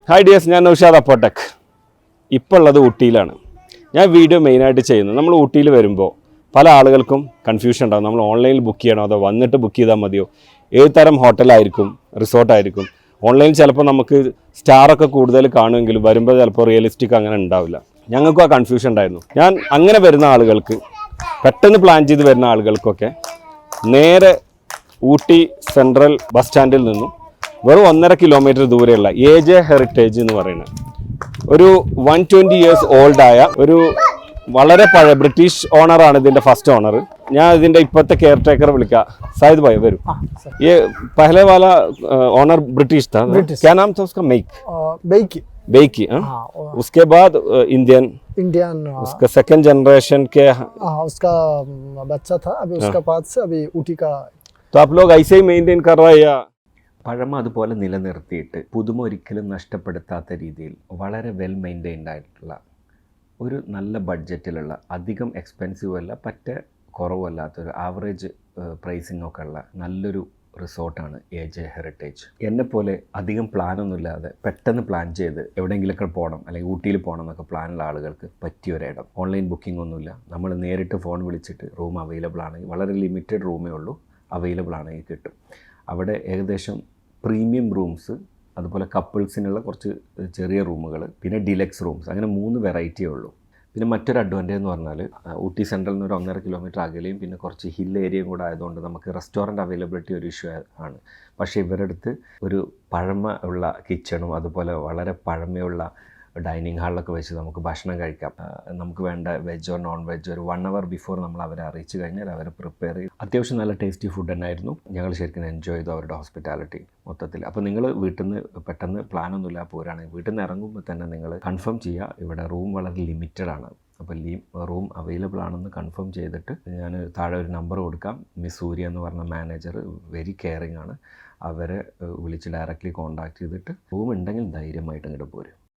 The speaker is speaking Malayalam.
ഹായ് ഡിയേഴ്സ്, ഞാൻ നൗഷാദ് അപ്പോടെക്. ഇപ്പോൾ ഉള്ളത് ഊട്ടിയിലാണ്. ഞാൻ വീഡിയോ മെയിനായിട്ട് ചെയ്യുന്നത് നമ്മൾ ഊട്ടിയിൽ വരുമ്പോൾ പല ആളുകൾക്കും കൺഫ്യൂഷൻ ഉണ്ടാകും. നമ്മൾ ഓൺലൈനിൽ ബുക്ക് ചെയ്യണോ അതോ വന്നിട്ട് ബുക്ക് ചെയ്താൽ മതിയോ, ഏത് തരം ഹോട്ടലായിരിക്കും, റിസോർട്ടായിരിക്കും. ഓൺലൈനിൽ ചിലപ്പോൾ നമുക്ക് സ്റ്റാറൊക്കെ കൂടുതൽ കാണുമെങ്കിലും വരുമ്പോൾ ചിലപ്പോൾ റിയലിസ്റ്റിക് അങ്ങനെ ഉണ്ടാവില്ല. ഞങ്ങൾക്കും ആ കൺഫ്യൂഷൻ ഉണ്ടായിരുന്നു. ഞാൻ അങ്ങനെ വരുന്ന ആളുകൾക്ക്, പെട്ടെന്ന് പ്ലാൻ ചെയ്ത് വരുന്ന ആളുകൾക്കൊക്കെ നേരെ ഊട്ടി സെൻട്രൽ ബസ് സ്റ്റാൻഡിൽ നിന്നും വെറും 1.5 കിലോമീറ്റർ ദൂരെയുള്ള AJ ഹെറിറ്റേജ് എന്ന് പറയുന്നത് ഒരു 120 years ഓൾഡായ ഒരു വളരെ പഴയ ബ്രിട്ടീഷ് ഓണറാണ് ഇതിൻ്റെ ഫസ്റ്റ് ഓണർ. ഞാൻ ഇതിൻ്റെ ഇപ്പോഴത്തെ കെയർ ടേക്കർ വിളിക്കാം. സായിദ് ഭായ് വരൂ. ये पहले वाला ओनर ब्रिटिश था, क्या नाम था उसका? बेकी. उसके बाद इंडियन उसका सेकंड जनरेशन के उसका बच्चा था, अभी उसका बाद से अभी ऊटी का. तो आप लोग ऐसे ही मेंटेन कर रहे हैं या? പഴമ അതുപോലെ നിലനിർത്തിയിട്ട് പുതുമ ഒരിക്കലും നഷ്ടപ്പെടുത്താത്ത രീതിയിൽ വളരെ വെൽ മെയിൻറ്റെയിൻഡ് ആയിട്ടുള്ള ഒരു നല്ല ബഡ്ജറ്റിലുള്ള, അധികം എക്സ്പെൻസീവ് അല്ല പറ്റ കുറവല്ലാത്തൊരു ആവറേജ് പ്രൈസിംഗ് ഒക്കെ ഉള്ള നല്ലൊരു റിസോർട്ടാണ് AJ ഹെറിറ്റേജ്. എന്നെപ്പോലെ അധികം പ്ലാനൊന്നുമില്ലാതെ പെട്ടെന്ന് പ്ലാൻ ചെയ്ത് എവിടെയെങ്കിലുമൊക്കെ പോകണം അല്ലെങ്കിൽ ഊട്ടിയിൽ പോകണം എന്നൊക്കെ പ്ലാനുള്ള ആളുകൾക്ക് പറ്റിയൊരിടം. ഓൺലൈൻ ബുക്കിംഗ് ഒന്നുമില്ല. നമ്മൾ നേരിട്ട് ഫോൺ വിളിച്ചിട്ട് റൂം അവൈലബിൾ ആണെങ്കിൽ, വളരെ ലിമിറ്റഡ് റൂമേ ഉള്ളൂ, അവൈലബിൾ ആണെങ്കിൽ കിട്ടും. അവിടെ ഏകദേശം പ്രീമിയം റൂംസ്, അതുപോലെ കപ്പിൾസിനുള്ള കുറച്ച് ചെറിയ റൂമുകൾ, പിന്നെ ഡിലക്സ് റൂംസ്, അങ്ങനെ 3 വെറൈറ്റിയേ ഉള്ളൂ. പിന്നെ മറ്റൊരു അഡ്വാൻറ്റേജ് എന്ന് പറഞ്ഞാൽ ഊട്ടി സെൻട്രലിൽ നിന്ന് ഒരു 1.5 കിലോമീറ്റർ അകലെയും പിന്നെ കുറച്ച് ഹിൽ ഏരിയയും കൂടെ ആയതുകൊണ്ട് നമുക്ക് റെസ്റ്റോറൻറ്റ് അവൈലബിലിറ്റി ഒരു ഇഷ്യൂ ആണ്. പക്ഷേ ഇവരുടെ അടുത്ത് ഒരു പഴമ ഉള്ള കിച്ചണും അതുപോലെ വളരെ പഴമയുള്ള ഡൈനിങ് ഹാളിലൊക്കെ വെച്ച് നമുക്ക് ഭക്ഷണം കഴിക്കാം. നമുക്ക് വേണ്ട വെജോ നോൺ വെജോ ഒരു 1 hour ബിഫോർ നമ്മൾ അവരെ അറിയിച്ചു കഴിഞ്ഞാൽ അവർ പ്രിപ്പയർ ചെയ്യും. അത്യാവശ്യം നല്ല ടേസ്റ്റി ഫുഡ് തന്നെയായിരുന്നു. ഞങ്ങൾ ശരിക്കും എൻജോയ് ചെയ്തു അവരുടെ ഹോസ്പിറ്റാലിറ്റി മൊത്തത്തിൽ. അപ്പോൾ നിങ്ങൾ വീട്ടിൽ നിന്ന് പെട്ടെന്ന് പ്ലാനൊന്നുമില്ല പോരാണെങ്കിൽ വീട്ടിൽ നിന്ന് ഇറങ്ങുമ്പോൾ തന്നെ നിങ്ങൾ കൺഫേം ചെയ്യുക. ഇവിടെ റൂം വളരെ ലിമിറ്റഡ് ആണ്. അപ്പോൾ റൂം അവൈലബിൾ ആണെന്ന് കൺഫേം ചെയ്തിട്ട് ഞാൻ താഴെ ഒരു നമ്പർ കൊടുക്കാം. മിസ് സൂര്യ എന്ന് പറഞ്ഞ മാനേജർ വെരി കെയറിങ് ആണ്. അവരെ വിളിച്ച് ഡയറക്റ്റ്ലി കോൺടാക്ട് ചെയ്തിട്ട് റൂം ഉണ്ടെങ്കിൽ ധൈര്യമായിട്ട് ഇങ്ങോട്ട് പോരും.